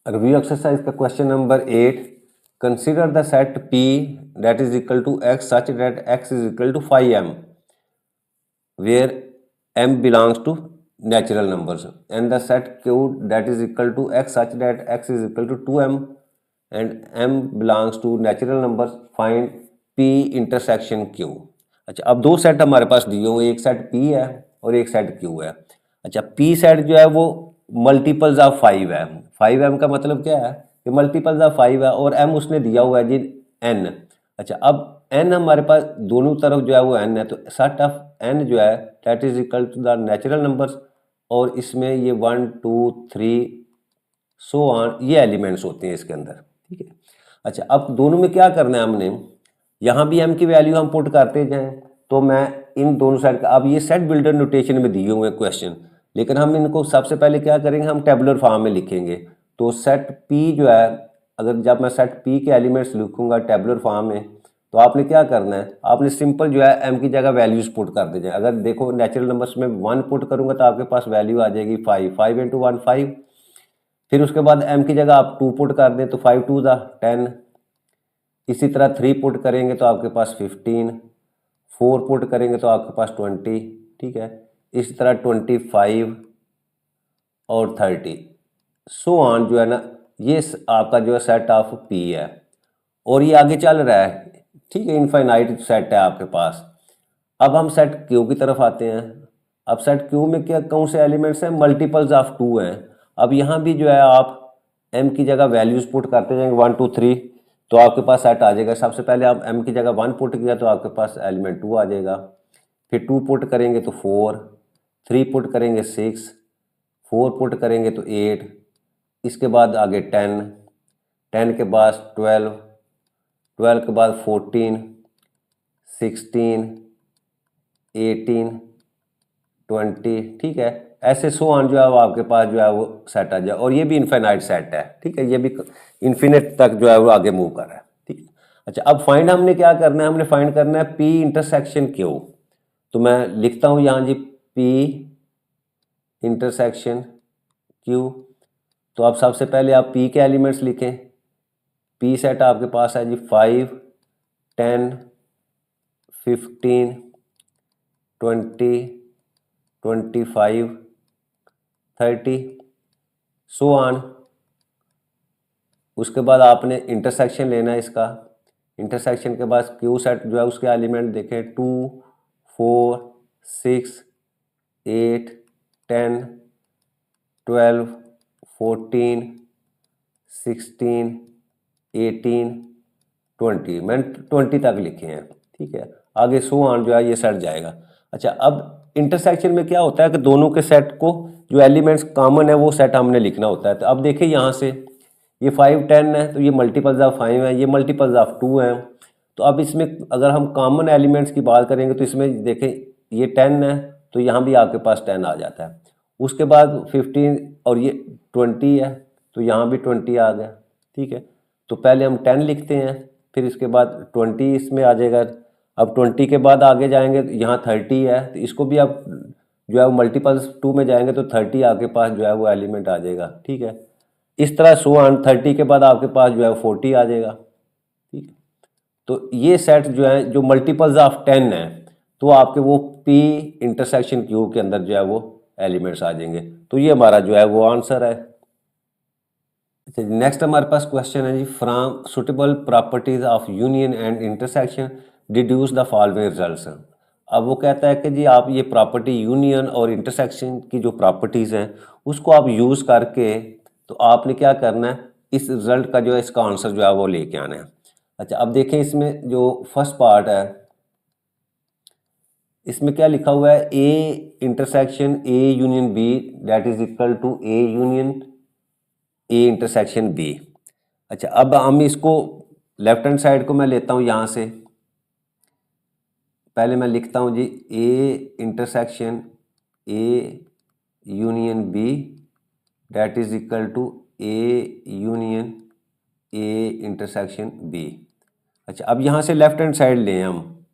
Review exercise का question number 8। Consider the set P that is equal to x such that x is equal to 5m where m belongs to natural numbers and the set Q that is equal to x such that x is equal to 2m and m belongs to natural numbers. Find P intersection Q। अच्छा, अब दो set हमारे पास दिए हुए, एक set P है और एक सेट Q है। अच्छा, P सेट जो है वो मल्टीपल्स ऑफ 5 है। 5m का मतलब क्या है कि मल्टीपल्स ऑफ 5 है और m उसने दिया हुआ है जी n। अच्छा, अब n हमारे पास दोनों तरफ जो है वो n है, तो सेट ऑफ n जो है that is equal to the natural numbers और इसमें ये 1 2 3 सो ऑन ये एलिमेंट्स होते हैं इसके अंदर। ठीक है। अच्छा, अब दोनों में क्या करना है हमने, यहाँ भी m की वैल्यू हम पुट करते जाएं, तो मैं इन दोनों साइड का, अब ये सेट बिल्डर नोटेशन में दिए हुए क्वेश्चन, लेकिन हम इनको सबसे पहले क्या करेंगे, हम टेबुलर फॉर्म में लिखेंगे। तो सेट P जो है, अगर जब मैं सेट P के एलिमेंट्स लिखूंगा टेबुलर फॉर्म में, तो आपने क्या करना है, आपने सिंपल जो है m की जगह वैल्यूज पुट कर दीजिए। अगर देखो नेचुरल नंबर्स में 1 पुट करूंगा तो आपके पास वैल्यू आ जाएगी 5, 5 इंटू 1 5। फिर उसके बाद m की जगह आप 2 पुट कर दें तो 5 2 द 10। इसी तरह 3 पुट करेंगे तो आपके पास 15, 4 पुट करेंगे तो आपके पास 20। ठीक है, इसी तरह 25 और 30 सो ऑन जो है ना, ये आपका जो है सेट ऑफ P है और ये आगे चल रहा है। ठीक है, इनफाइनाइट सेट है आपके पास। अब हम सेट Q की तरफ आते हैं। अब सेट Q में क्या कौन से एलिमेंट्स हैं, मल्टीपल्स ऑफ 2 हैं। अब यहाँ भी जो है आप m की जगह वैल्यूज पुट करते जाएंगे 1 2 3, तो आपके पास सेट आ जाएगा। सबसे पहले आप m की जगह 1 पुट किया तो आपके पास एलिमेंट 2 आ जाएगा। फिर 2 पुट करेंगे तो 4, 3 पुट करेंगे 6, 4 पुट करेंगे तो 8, इसके बाद आगे 10, 10 के बाद 12, 12 के बाद 14, 16, 18, 20। ठीक है, ऐसे सो ऑन जो है वो आपके पास जो है वो सेट आ जाए और ये भी इनफाइनाइट सेट है। ठीक है, ये भी इन्फिनिट तक जो है वो आगे मूव कर रहा है। ठीक है। अच्छा, अब फाइंड हमने क्या करना है, हमने फाइंड करना है P इंटरसेक्शन Q। तो मैं लिखता हूँ यहाँ जी P इंटरसेक्शन Q। तो आप सबसे पहले आप P के एलिमेंट्स लिखें। P सेट आपके पास है जी 5, 10, 15, 20, 25, 30 सो ऑन। उसके बाद आपने इंटरसेक्शन लेना है इसका। इंटरसेक्शन के बाद Q सेट जो है उसके एलिमेंट देखें 2, 4, 6, 8, 10, 12, 14, 16, 18, 20। मैंने 20 तक लिखे हैं। ठीक है, आगे सो ऑन जो है ये सेट जाएगा। अच्छा, अब इंटरसेक्शन में क्या होता है कि दोनों के सेट को जो एलिमेंट्स कॉमन है वो सेट हमने लिखना होता है। तो अब देखिए यहाँ से ये 5 10 है तो ये मल्टीपल्स ऑफ 5 है, ये मल्टीपल्स ऑफ 2 है। तो अब इसमें अगर हम कॉमन एलिमेंट्स की बात करेंगे तो इसमें देखें ये 10 है तो यहाँ भी आपके पास 10 आ जाता है। उसके बाद 15 और ये 20 है तो यहाँ भी 20 आ गया। ठीक है, तो पहले हम 10 लिखते हैं, फिर इसके बाद 20 इसमें आ जाएगा। अब 20 के बाद आगे जाएंगे तो यहाँ 30 है तो इसको भी आप जो है वो मल्टीपल्स 2 में जाएंगे तो 30 आपके पास जो है वो एलिमेंट आ जाएगा। ठीक है, इस तरह सो ऑन 30 के बाद आपके पास जो है 40 आ जाएगा। ठीक है, तो ये सेट जो है जो मल्टीपल्स ऑफ 10 है तो आपके वो P इंटरसेक्शन Q के अंदर जो है वो एलिमेंट्स आ जाएंगे। तो ये हमारा जो है वो आंसर है। नेक्स्ट हमारे पास क्वेश्चन है जी, from suitable properties of union and intersection deduce the following results. अब वो कहता है कि जी आप ये प्रॉपर्टी यूनियन और इंटरसेक्शन की जो प्रॉपर्टीज़ हैं उसको आप यूज़ करके तो आपने क्या करना है, इस रिजल्ट का जो है इसका आंसर जो है वो लेके आना है। अच्छा, अब देखें इसमें जो फर्स्ट पार्ट है इसमें क्या लिखा हुआ है, A intersection A union B that is equal to A union A intersection B. अच्छा, अब हम इसको लेफ्ट हैंड साइड को मैं लेता हूँ यहाँ से। पहले मैं लिखता हूँ जी A intersection A union B that is equal to A union A intersection B. अच्छा, अब यहाँ से लेफ्ट हैंड साइड लें हम,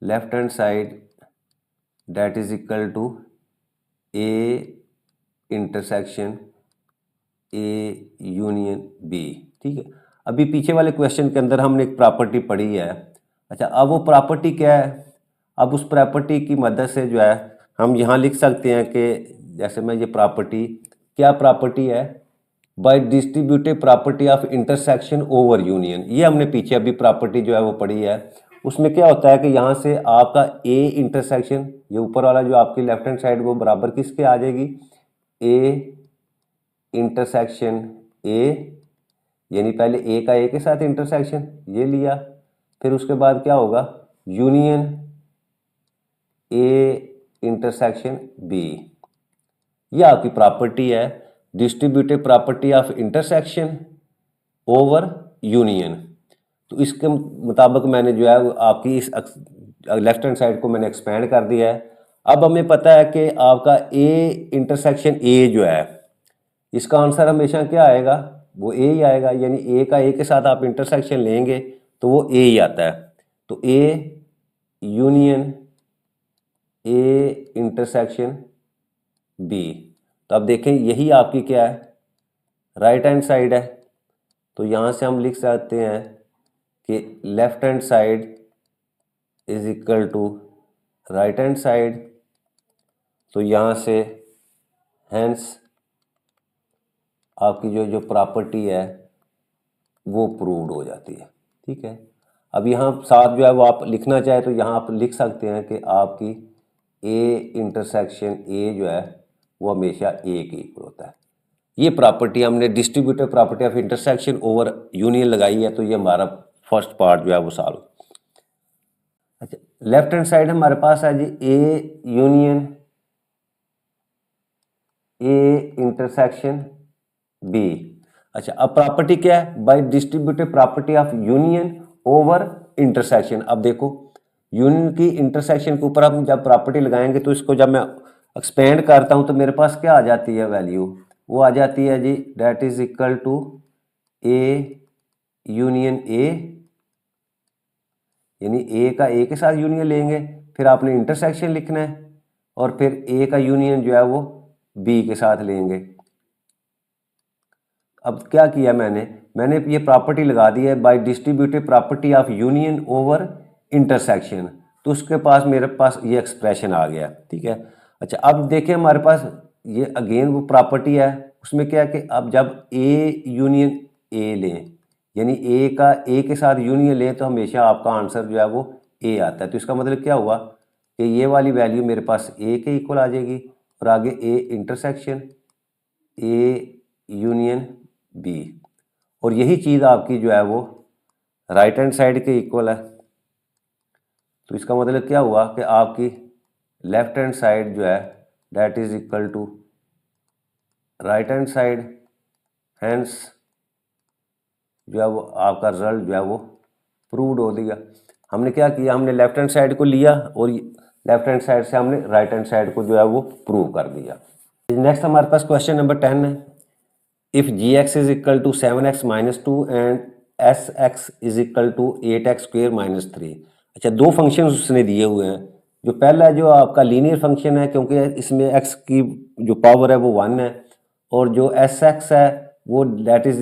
left hand side that is equal to A intersection A union B. ठीक है, अभी पीछे वाले क्वेश्चन के अंदर हमने एक प्रॉपर्टी पढ़ी है। अच्छा, अब वो प्रॉपर्टी क्या है? अब उस प्रॉपर्टी की मदद से जो है हम यहाँ लिख सकते हैं कि जैसे मैं ये प्रॉपर्टी, क्या प्रॉपर्टी है? By distributive property of intersection over union. ये हमने पीछे अभी प्रॉपर्टी जो है वो पढ़ी है। उसमें क्या होता है कि यहाँ से आपका ए इंटरसेक्शन, ये ऊपर वाला जो आपकी लेफ्ट हैंड साइड वो बराबर किसके आ जाएगी? ए इंटरसेक्शन ए, यानी पहले ए का ए के साथ इंटरसेक्शन ये लिया, फिर उसके बाद क्या होगा? Union A intersection B. ये आपकी प्रॉपर्टी है, distributive property of intersection over union. तो इसके मुताबिक मैंने जो है आपकी इस लेफ्ट हैंड साइड को मैंने एक्सपेंड कर दिया है। अब हमें पता है कि आपका ए इंटरसेक्शन ए जो है, इसका आंसर हमेशा क्या आएगा? वो ए ही आएगा, यानी ए का ए के साथ आप इंटरसेक्शन लेंगे तो वो ए ही आता है। तो A union A intersection B. तो अब देखें यही आपकी क्या है? राइट हैंड साइड है। तो यहाँ से हम लिख सकते हैं कि left hand side is equal to right hand side. तो यहाँ से हैंस आपकी जो प्रॉपर्टी है वो प्रूव्ड हो जाती है। ठीक है, अब यहाँ साथ जो है वो आप लिखना चाहे तो यहाँ आप लिख सकते हैं कि आपकी ए इंटरसेक्शन ए जो है वो हमेशा ए के इक्वल होता है। ये प्रॉपर्टी हमने distributive property of intersection over union लगाई है, तो ये हमारा फर्स्ट पार्ट जो है वो सॉल्व। अच्छा, लेफ्ट हैंड साइड हमारे पास है जी A union A intersection B. अच्छा, अब प्रॉपर्टी क्या है? By distributive property of union over intersection. अब देखो यूनियन की इंटरसेक्शन के ऊपर हम जब प्रॉपर्टी लगाएंगे तो इसको जब मैं एक्सपेंड करता हूं तो मेरे पास क्या आ जाती है वैल्यू? वो आ जाती है जी that is equal to A union A, यानी ए का ए के साथ यूनियन लेंगे, फिर आपने इंटरसेक्शन लिखना है और फिर ए का यूनियन जो है वो बी के साथ लेंगे। अब क्या किया मैंने ये प्रॉपर्टी लगा दी है by distributive property of union over intersection. तो उसके पास मेरे पास ये एक्सप्रेशन आ गया। ठीक है, अच्छा अब देखिए हमारे पास ये अगेन वो प्रॉपर्टी है, उसमें क्या है कि अब जब ए यूनियन ए लें, यानी ए का ए के साथ यूनियन लें तो हमेशा आपका आंसर जो है वो ए आता है। तो इसका मतलब क्या हुआ कि ये वाली वैल्यू मेरे पास ए के इक्वल आ जाएगी और आगे A intersection A union B, और यही चीज़ आपकी जो है वो राइट हैंड साइड के इक्वल है। तो इसका मतलब क्या हुआ कि आपकी लेफ्ट हैंड साइड जो है that is equal to right hand side, hence जो है वो आपका रिजल्ट जो है वो प्रूव्ड हो गया। हमने क्या किया? हमने लेफ्ट हैंड साइड को लिया और लेफ्ट हैंड साइड से हमने राइट हैंड साइड को जो है वो प्रूव कर दिया। नेक्स्ट हमारे पास क्वेश्चन नंबर 10 है। If gx is equal to 7x minus 2 and sx is equal to 8x square minus 3। अच्छा, दो फंक्शन उसने दिए हुए हैं। जो पहला जो आपका लीनियर फंक्शन है, क्योंकि इसमें x की जो पावर है वो 1 है, और जो sx है वो दैट इज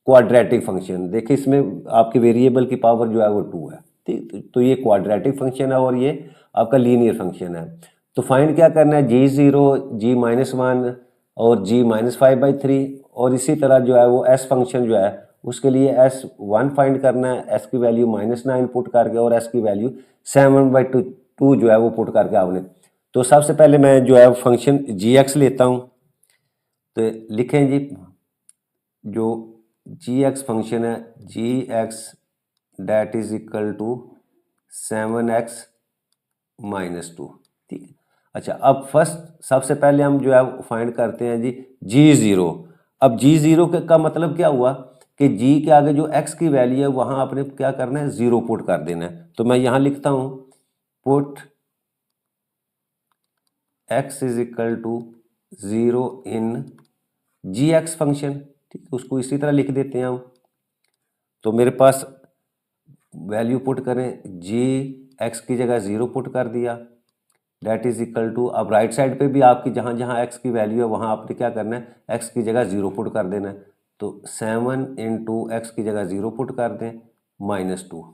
क्वाड्रेटिक फंक्शन। देखिए इसमें आपके वेरिएबल की पावर जो है वो 2 है। ठीक, तो ये क्वाड्रेटिक फंक्शन है और ये आपका लीनियर फंक्शन है। तो फाइंड क्या करना है? g0, g-1 और g-5/3, और इसी तरह जो है वो s फंक्शन जो है उसके लिए s1 फाइंड करना है, s की वैल्यू -9 पुट करके और s की वैल्यू 7/2 जो है वो पुट करके आपने। तो सबसे पहले मैं जो है फंक्शन gx लेता हूँ। तो लिखें जी, जो gx फंक्शन है gx that is equal to 7x minus 2। ठीक है, अच्छा अब फर्स्ट सबसे पहले हम जो है फाइंड करते हैं जी g0। अब g0 का मतलब क्या हुआ कि g के आगे जो x की वैल्यू है वहाँ आपने क्या करना है? 0 पुट कर देना है। तो मैं यहाँ लिखता हूँ put x is equal to 0 in gx function. ठीक है, उसको इसी तरह लिख देते हैं हम। तो मेरे पास वैल्यू पुट करें, जी एक्स की जगह 0 पुट कर दिया, डेट इज इक्वल टू, अब राइट साइड पे भी आपकी जहाँ जहाँ एक्स की वैल्यू है वहाँ आपने क्या करना है, एक्स की जगह 0 पुट कर देना है। तो 7 इंटू एक्स की जगह 0 पुट कर दें -2।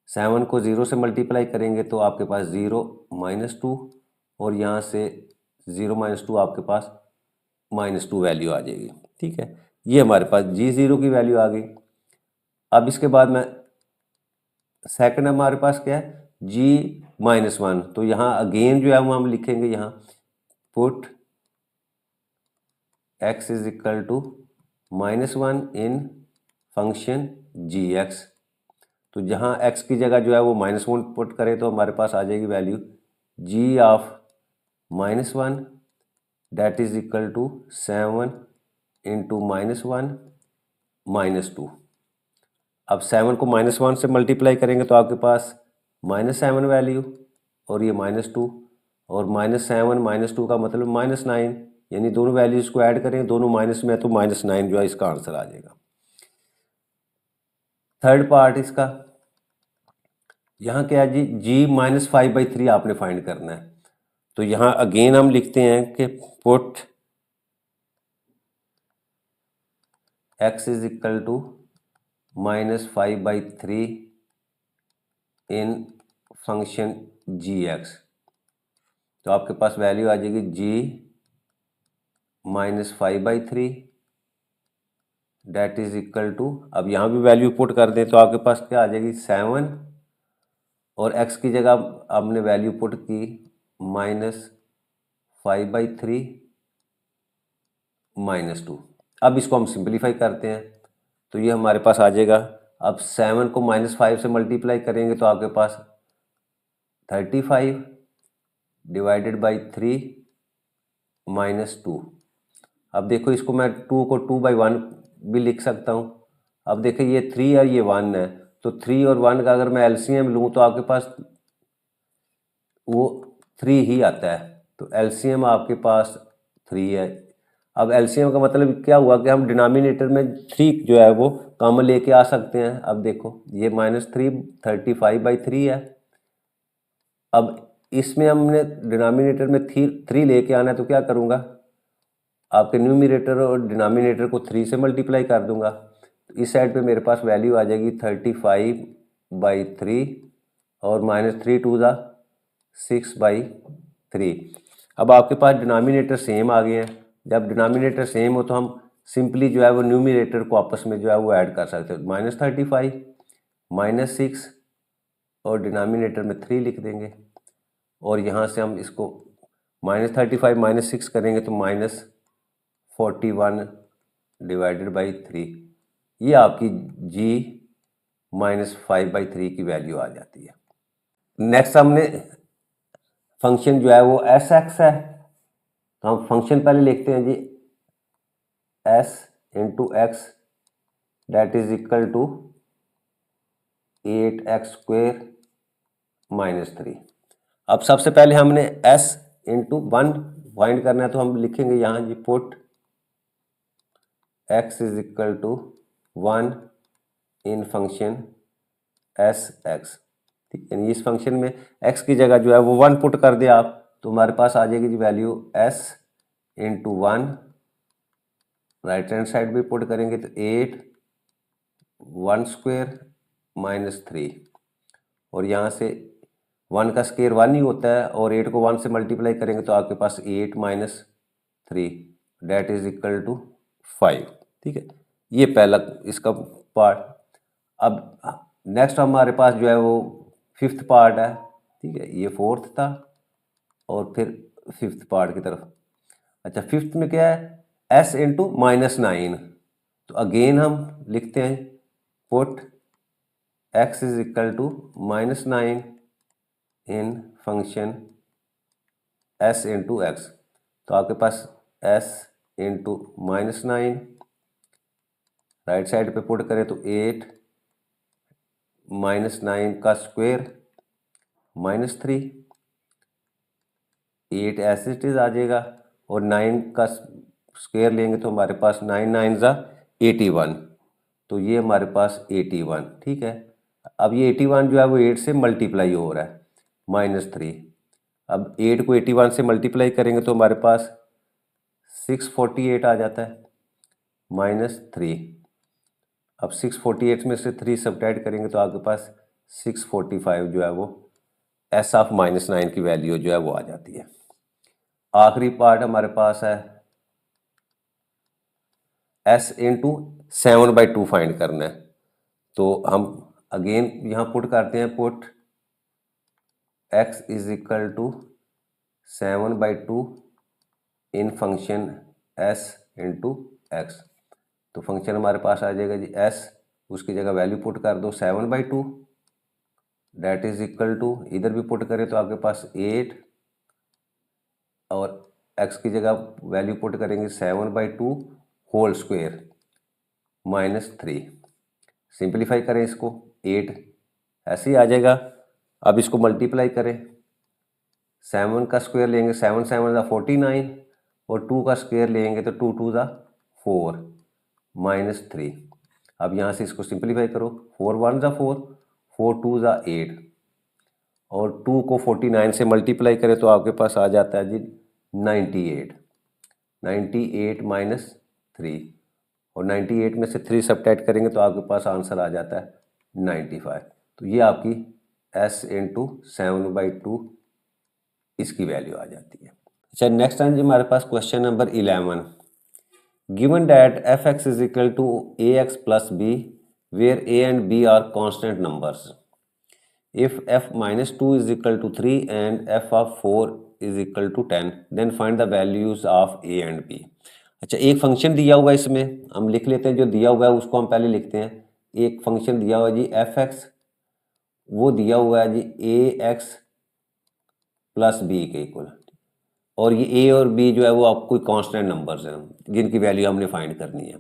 7 को 0 से मल्टीप्लाई करेंगे तो आपके पास 0 -2, और यहाँ से 0 -2 आपके पास -2 वैल्यू आ जाएगी। ठीक है, ये हमारे पास G0 की वैल्यू आ गई। अब इसके बाद में सेकंड हमारे पास क्या है, G-1। तो यहाँ अगेन जो है वो हम लिखेंगे यहाँ put x is equal to -1 in function gx। तो जहाँ x की जगह जो है वो -1 पुट करें तो हमारे पास आ जाएगी value g of -1 that is equal to 7 into -1 -2। अब 7 को -1 से मल्टीप्लाई करेंगे तो आपके पास -7 वैल्यू, और ये -2, और -7 -2 का मतलब -9, यानी दोनों वैल्यूज को ऐड करें, दोनों माइनस में है तो -9 जो है इसका आंसर आ जाएगा। थर्ड पार्ट इसका, यहाँ क्या है जी, G-5/3 आपने फाइंड करना है। तो यहाँ अगेन हम लिखते हैं कि put x is equal to -5/3 in function gx। तो आपके पास वैल्यू आ जाएगी G-5/3 date is equal to, अब यहाँ भी वैल्यू पुट कर दें तो आपके पास क्या आ जाएगी 7, और x की जगह आपने वैल्यू पुट की -5/3 -2। अब इसको हम सिंप्लीफाई करते हैं तो ये हमारे पास आ जाएगा, अब 7 को -5 से मल्टीप्लाई करेंगे तो आपके पास 35 डिवाइडेड बाई 3 -2। अब देखो इसको मैं 2 को 2/1 भी लिख सकता हूँ। अब देखिए ये 3 और ये 1 है, तो 3 और 1 का अगर मैं एलसीएम लूँ तो आपके पास वो 3 ही आता है। तो एलसीएम आपके पास 3 है। अब एलसीएम का मतलब क्या हुआ कि हम डिनोमिनेटर में 3 जो है वो कॉमन लेके आ सकते हैं। अब देखो ये -3 35/3 है। अब इसमें हमने डिनोमिनेटर में 3 लेके आना है तो क्या करूँगा, आपके न्यूमिनेटर और डिनोमिनेटर को 3 से मल्टीप्लाई कर दूंगा। तो इस साइड पे मेरे पास वैल्यू आ जाएगी 35/3, और -3 टू ज़ा 6/3। अब आपके पास डिनोमिनेटर सेम आ गए हैं। जब डिनोमिनेटर सेम हो तो हम सिंपली जो है वो न्यूमिनेटर को आपस में जो है वो ऐड कर सकते हो। -35 -6 और डिनोमिनेटर में 3 लिख देंगे, और यहाँ से हम इसको -35 -6 करेंगे तो -41 डिवाइडेड बाई 3। ये आपकी G-5/3 की वैल्यू आ जाती है। नेक्स्ट हमने फंक्शन जो है वो एस एक्स है, तो हम फंक्शन पहले लिखते हैं g s into x that is equal to 8x² -3। अब सबसे पहले हमने s इंटू 1 फाइंड करना है, तो हम लिखेंगे यहाँ जी put x is equal to 1 in function S X. ठीक है, इस फंक्शन में x की जगह जो है वो 1 पुट कर दे आप, तो हमारे पास आ जाएगी जी value s into 1। Right hand side भी पुट करेंगे तो 8 1² -3, और यहाँ से 1 का स्क्वायर 1 ही होता है, और 8 को 1 से मल्टीप्लाई करेंगे तो आपके पास 8 -3 डेट इज इक्वल टू 5। ठीक है, ये पहला इसका पार्ट। अब नेक्स्ट हमारे पास जो है वो फिफ्थ पार्ट है। ठीक है, ये फोर्थ था और फिर फिफ्थ पार्ट की तरफ। अच्छा, फिफ्थ में क्या है, s इंटू -9। तो अगेन हम लिखते हैं put x is equal to -9 in function s into x. तो आपके पास s इंटू -9 राइट साइड पे पुट करें तो 8 -9 का स्क्वायर -3, 8 ऐसे इट इज आ जाएगा, और 9 का स्क्वायर लेंगे तो हमारे पास 9 9 ज़ा 81। तो ये हमारे पास 81। ठीक है, अब ये 81 जो है वो 8 से मल्टीप्लाई हो रहा है -3। अब 8 को 81 से मल्टीप्लाई करेंगे तो हमारे पास 648 आ जाता है -3। अब 648 में से 3 सब्ट्रैक्ट करेंगे तो आपके पास 645 जो है वो एस ऑफ -9 की वैल्यू जो है वो आ जाती है। आखिरी पार्ट हमारे पास है s इंटू 7/2 फाइंड करना है। तो हम अगेन यहाँ पुट करते हैं, put x is equal to 7/2 in function s into x. तो फंक्शन हमारे पास आ जाएगा जी s, उसकी जगह वैल्यू पुट कर दो 7/2, डेट इज इक्वल टू, इधर भी पुट करें तो आपके पास 8 और x की जगह वैल्यू पुट करेंगे 7/2 होल स्क्वायर -3। सिंप्लीफाई करें इसको, 8 ऐसे ही आ जाएगा। अब इसको मल्टीप्लाई करें, 7 का स्क्वायर लेंगे 7 7 49 और 2 का स्क्वायर लेंगे तो 2 2 4 -3। अब यहाँ से इसको सिंप्लीफाई करो, 4 1 4, 4 2 8 और 2 को 49 से मल्टीप्लाई करें तो आपके पास आ जाता है जी 98 -3 और 98 में से 3 सब्ट्रैक्ट करेंगे तो आपके पास आंसर आ जाता है 95। तो ये आपकी s इंटू 7/2 इसकी वैल्यू आ जाती है। अच्छा, नेक्स्ट टाइम जी हमारे पास question number 11, given that f(x) is equal to ax plus b where a and b are constant numbers, if f minus 2 is equal to 3 and f of 4 is equal to 10 then find the values of a and b। अच्छा, एक function दिया हुआ है, इसमें हम लिख लेते हैं, जो दिया हुआ है उसको हम पहले लिखते हैं। एक फंक्शन दिया हुआ है जी f(x), वो दिया हुआ है जी ax प्लस बी के इक्वल, और ये a और b जो है वो आपको कोई कांस्टेंट नंबर्स हैं जिनकी वैल्यू हमने फाइंड करनी है।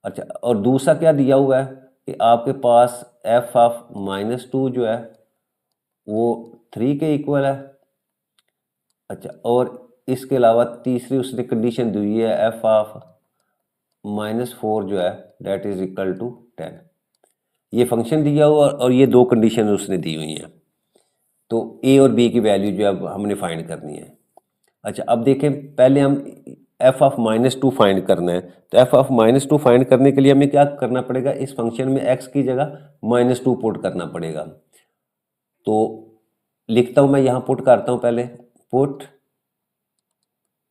अच्छा, और दूसरा क्या दिया हुआ है कि आपके पास f ऑफ -2 जो है वो 3 के इक्वल है। अच्छा, और इसके अलावा तीसरी उसने कंडीशन दी हुई है f ऑफ -4 जो है डेट इज इक्वल टू 10। ये फंक्शन दिया हुआ और ये दो कंडीशन उसने दी हुई हैं। तो a और b की वैल्यू जो है हमने फाइंड करनी है। अच्छा, अब देखें, पहले हम f ऑफ -2 फाइंड करना है। तो f ऑफ -2 फाइंड करने के लिए हमें क्या करना पड़ेगा, इस फंक्शन में x की जगह -2 पुट करना पड़ेगा। तो लिखता हूं मैं, यहाँ पुट करता हूं पहले, put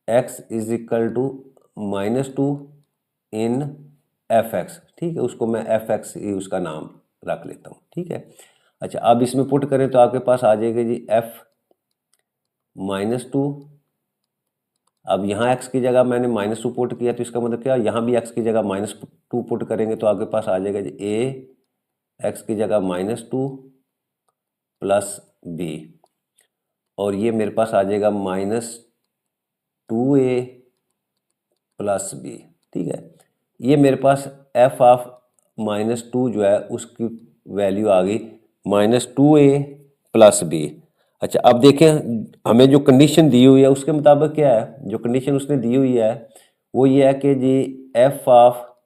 x is equal to -2 in f(x), ठीक है, उसको मैं f(x) ही उसका नाम रख लेता हूँ, ठीक है। अच्छा, अब इसमें पुट करें तो आपके पास आ जाएगा जी f -2। अब यहाँ x की जगह मैंने -2 पुट किया, तो इसका मतलब क्या, यहाँ भी x की जगह -2 पुट करेंगे तो आपके पास आ जाएगा जी a x की जगह -2 प्लस b, और ये मेरे पास आ जाएगा -2a प्लस b, ठीक है। ये मेरे पास f ऑफ -2 जो है उसकी वैल्यू आ गई -2a प्लस b। अच्छा, अब देखें, हमें जो कंडीशन दी हुई है उसके मुताबिक क्या है, जो कंडीशन उसने दी हुई है वो ये है कि जी f ऑफ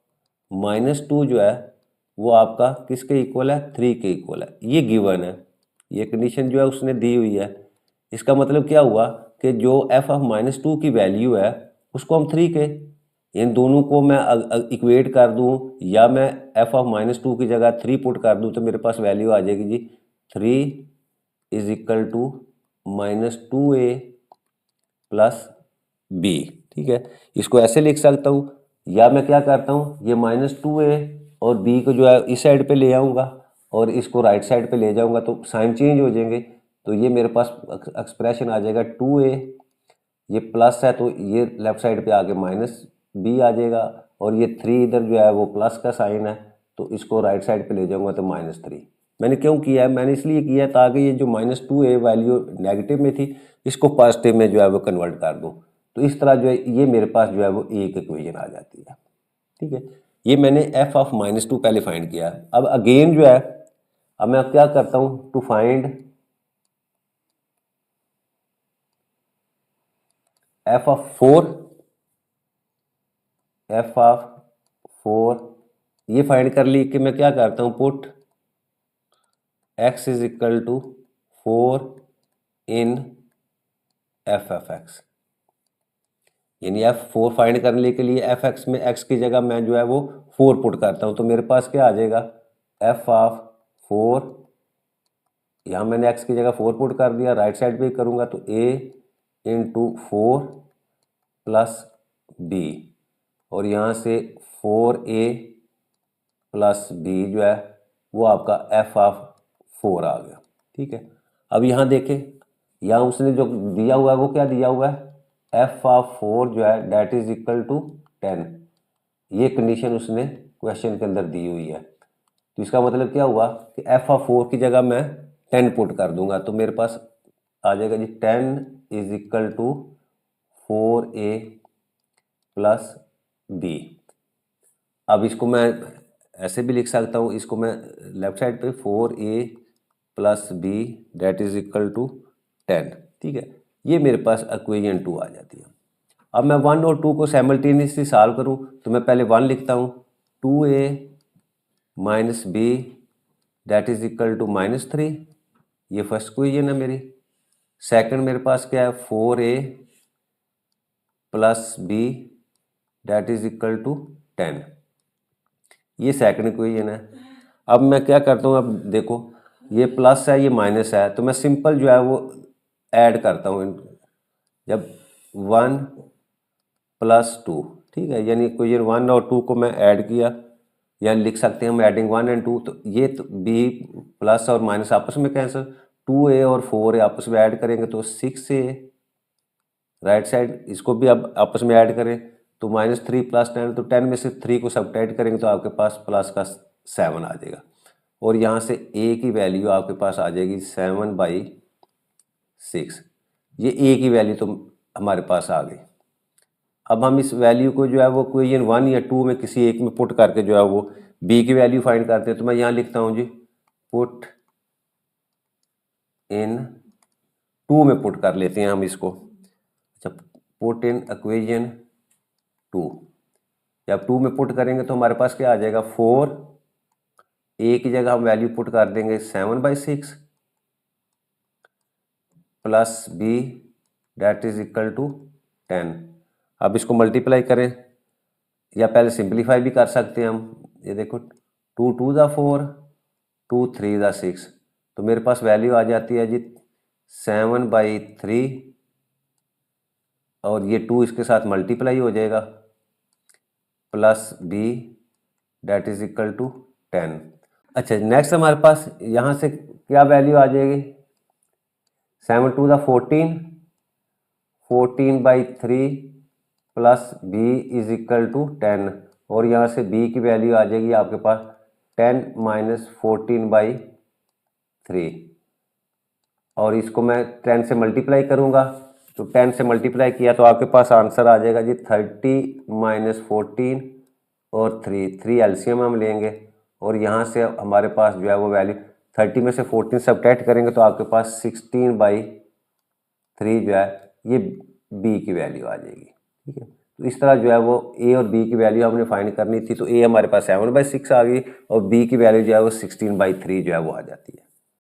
-2 जो है वो आपका किसके इक्वल है, 3 के इक्वल है। ये गिवन है, ये कंडीशन जो है उसने दी हुई है। इसका मतलब क्या हुआ कि जो f ऑफ -2 की वैल्यू है उसको हम 3 के, इन दोनों को मैं इक्वेट कर दूं या मैं f ऑफ -2 की जगह 3 पुट कर दूं तो मेरे पास वैल्यू आ जाएगी g 3 is equal to -2a plus b, ठीक है। इसको ऐसे लिख सकता हूँ, या मैं क्या करता हूँ, ये -2a और b को जो है इस साइड पे ले आऊँगा और इसको राइट साइड पे ले जाऊँगा तो साइन चेंज हो जाएंगे। तो ये मेरे पास एक्सप्रेशन आ जाएगा 2a, ये प्लस है तो ये लेफ्ट साइड पे आके -b आ जाएगा, और ये 3 इधर जो है वो प्लस का साइन है तो इसको राइट साइड पे ले जाऊंगा तो -3। मैंने क्यों किया है, मैंने इसलिए किया है ताकि ये जो -2a वैल्यू नेगेटिव में थी इसको पॉजिटिव में जो है वो कन्वर्ट कर दूं। तो इस तरह जो है ये मेरे पास जो है वो एक इक्वेशन आ जाती है, ठीक है। ये मैंने f ऑफ -2 पहले फाइंड किया। अब अगेन जो है, अब मैं क्या करता हूँ, टू फाइंड f ऑफ 4 ये फाइंड कर ली कि मैं क्या करता हूँ, put x is equal to 4 in F F X, यानी F4 फाइंड करने के लिए एफ एक्स में x की जगह मैं जो है वो 4 पुट करता हूँ, तो मेरे पास क्या आ जाएगा एफ ऑफ 4, यहाँ मैंने x की जगह 4 पुट कर दिया, राइट साइड पे करूँगा तो a इंटू 4 प्लस बी, और यहाँ से 4a प्लस बी जो है वो आपका एफ ऑफ 4 आ गया। ठीक है, अब यहाँ देखें, यहाँ उसने जो दिया हुआ है वो क्या दिया हुआ है, एफ ऑफ 4 जो है डेट इज इक्वल टू 10, ये कंडीशन उसने क्वेश्चन के अंदर दी हुई है। तो इसका मतलब क्या हुआ कि एफ ऑफ 4 की जगह मैं 10 पुट कर दूंगा, तो मेरे पास आ जाएगा g 10 is equal to 4a plus B. अब इसको मैं ऐसे भी लिख सकता हूँ, इसको मैं लेफ्ट साइड पे 4a plus B that is equal to 10। ठीक है, ये मेरे पास इक्वेशन 2 आ जाती है। अब मैं 1 और 2 को साइमल्टेनियसली सॉल्व करूँ तो मैं पहले 1 लिखता हूँ, 2a minus B that is equal to -3, ये फर्स्ट इक्वेशन है मेरी। सेकंड मेरे पास क्या है, 4a plus B that is equal to 10, ये सेकंड इक्वेशन है। अब मैं क्या करता हूँ, अब देखो ये प्लस है ये माइनस है, तो मैं सिंपल जो है वो ऐड करता हूँ, जब 1 प्लस 2, ठीक है, यानी इक्वेशन 1 और 2 को मैं ऐड किया, या लिख सकते हैं हम एडिंग 1 एंड 2, तो ये तो बी प्लस और माइनस आपस में कैंसिल, 2a और 4a आपस में ऐड करेंगे तो 6a, राइट साइड इसको भी अब आपस में ऐड करें तो -3 प्लस 10, तो 10 में से 3 को सब्ट्रैक्ट करेंगे तो आपके पास प्लस का 7 आ जाएगा, और यहाँ से a की वैल्यू आपके पास आ जाएगी 7/6, ये a की वैल्यू तो हमारे पास आ गई। अब हम इस वैल्यू को जो है वो इक्वेशन 1 या 2 में किसी एक में पुट करके जो है वो b की वैल्यू फाइंड करते हैं, तो मैं यहाँ लिखता हूँ जी पुट इन 2 में पुट कर लेते हैं हम इसको। अच्छा, पुट इन इक्वेशन 2, जब 2 में पुट करेंगे तो हमारे पास क्या आ जाएगा, 4, a की जगह हम वैल्यू पुट कर देंगे 7/6 plus b that is equal to 10। अब इसको मल्टीप्लाई करें या पहले सिंप्लीफाई भी कर सकते हैं हम, ये देखो 2 2 ज़ा 4, 2 3 ज़ा 6, तो मेरे पास वैल्यू आ जाती है जी 7/3, और ये 2 इसके साथ मल्टीप्लाई हो जाएगा plus b that is equal to 10। अच्छा, नेक्स्ट हमारे पास यहाँ से क्या वैल्यू आ जाएगी, 7 2 ज़ा 14, 14/3 plus b is equal to 10, और यहाँ से b की वैल्यू आ जाएगी आपके पास 10 माइनस 14/3, और इसको मैं 10 से मल्टीप्लाई करूँगा, तो 10 से मल्टीप्लाई किया तो आपके पास आंसर आ जाएगा जी 30 माइनस 14 और 3 एलसीएम हम लेंगे, और यहाँ से हमारे पास जो है वो वैल्यू 30 में से 14 सब्ट्रैक्ट करेंगे तो आपके पास 16/3 जो है ये b की वैल्यू आ जाएगी। ठीक है, तो इस तरह जो है वो a और b की वैल्यू हमने फाइंड करनी थी, तो a हमारे पास 7/6 आ गई और b की वैल्यू जो है वो 16/3 जो है वो आ जाती है।